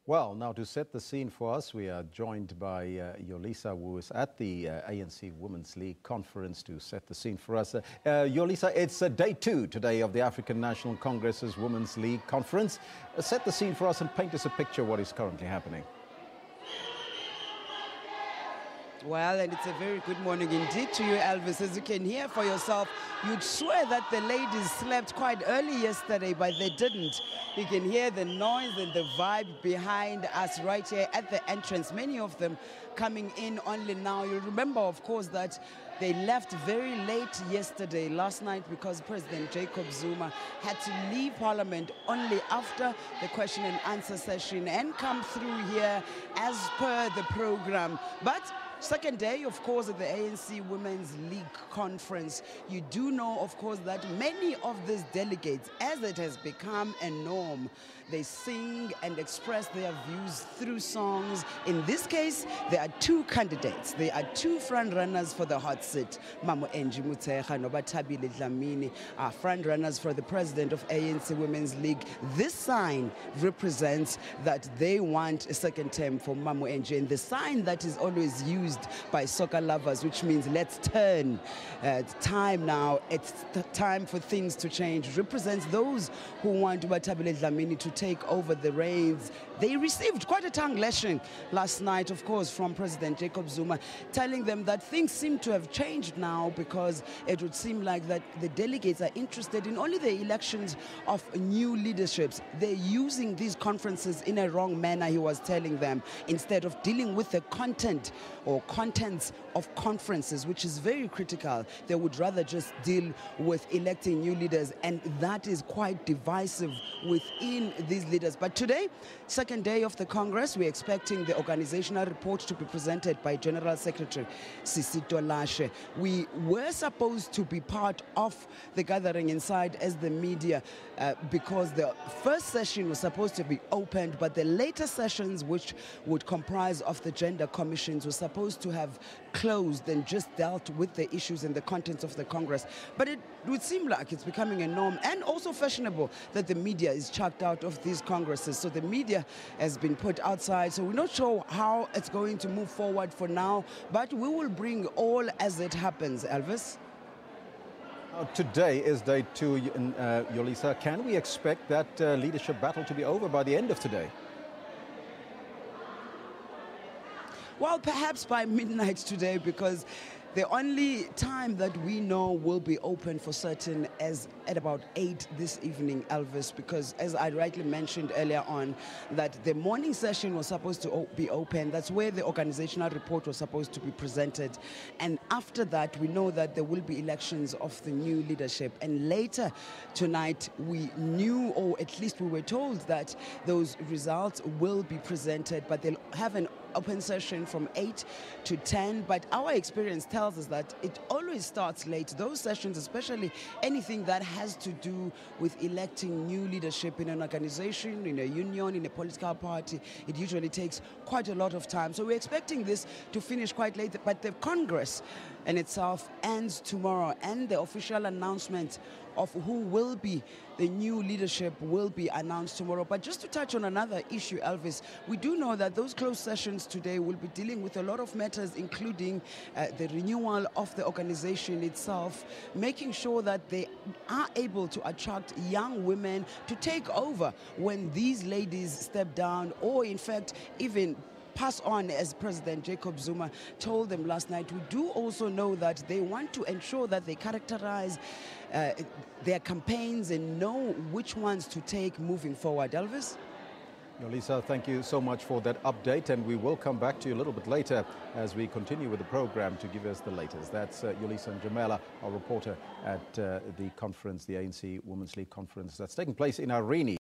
Well, now to set the scene for us, we are joined by Yolisa, who is at the ANC Women's League conference to set the scene for us. Yolisa, it's day 2 today of the African National Congress's Women's League conference. Set the scene for us and paint us a picture of what is currently happening. Well, and it's a very good morning indeed to you, Elvis. As you can hear for yourself, you'd swear that the ladies slept quite early yesterday, but they didn't. You can hear the noise and the vibe behind us right here at the entrance. Many of them coming in only now. You remember, of course, that they left very late yesterday, last night, because President Jacob Zuma had to leave Parliament only after the question and answer session and come through here as per the program. But second day, of course, at the ANC Women's League conference, you do know, of course, that many of these delegates, as it has become a norm, they sing and express their views through songs. In this case, there are 2 candidates. There are 2 front runners for the hot seat. Mamo Angie Muteha and Tabile Dlamini are front runners for the president of ANC Women's League. This sign represents that they want a second term for Mamo Angie, and the sign that is always used by soccer lovers, which means let's turn. It's time now. It's time for things to change. Represents those who want Tabile Dlamini to take over the reins. They received quite a tongue lashing last night, of course, from President Jacob Zuma, telling them that things seem to have changed now, because it would seem like that the delegates are interested in only the elections of new leaderships. They're using these conferences in a wrong manner, he was telling them, instead of dealing with the content or contents of conferences, which is very critical. They would rather just deal with electing new leaders, and that is quite divisive within these leaders. But today, second day of the Congress, we're expecting the organizational report to be presented by General Secretary Sisito Lashe. We were supposed to be part of the gathering inside as the media because the first session was supposed to be opened, but the later sessions, which would comprise of the gender commissions, were supposed to have closed and just dealt with the issues and the contents of the Congress. But it would seem like it's becoming a norm and also fashionable that the media is chucked out of these congresses. So the media has been put outside. So we're not sure how it's going to move forward for now, but we will bring all as it happens. Elvis? Today is day 2, Yolisa. Can we expect that leadership battle to be over by the end of today? Well, perhaps by midnight today, because the only time that we know will be open for certain is at about 8 this evening, Elvis, because as I rightly mentioned earlier on, that the morning session was supposed to be open. That's where the organizational report was supposed to be presented. And after that, we know that there will be elections of the new leadership. And later tonight, we knew, or at least we were told, that those results will be presented, but they'll have an open session from 8 to 10, but our experience tells us that it always starts late. Those sessions, especially anything that has to do with electing new leadership in an organization, in a union, in a political party, it usually takes quite a lot of time. So we're expecting this to finish quite late, but the Congress in itself ends tomorrow, and the official announcement of who will be the new leadership will be announced tomorrow. But just to touch on another issue, Elvis, we do know that those closed sessions today will be dealing with a lot of matters, including the renewal of the organization itself, making sure that they are able to attract young women to take over when these ladies step down, or in fact even pass on, as President Jacob Zuma told them last night. We do also know that they want to ensure that they characterize their campaigns and know which ones to take moving forward. Elvis? Yolisa, thank you so much for that update, and we will come back to you a little bit later as we continue with the program to give us the latest. That's Yolisa Njamela, our reporter at the conference, the ANC Women's League conference that's taking place in Irene.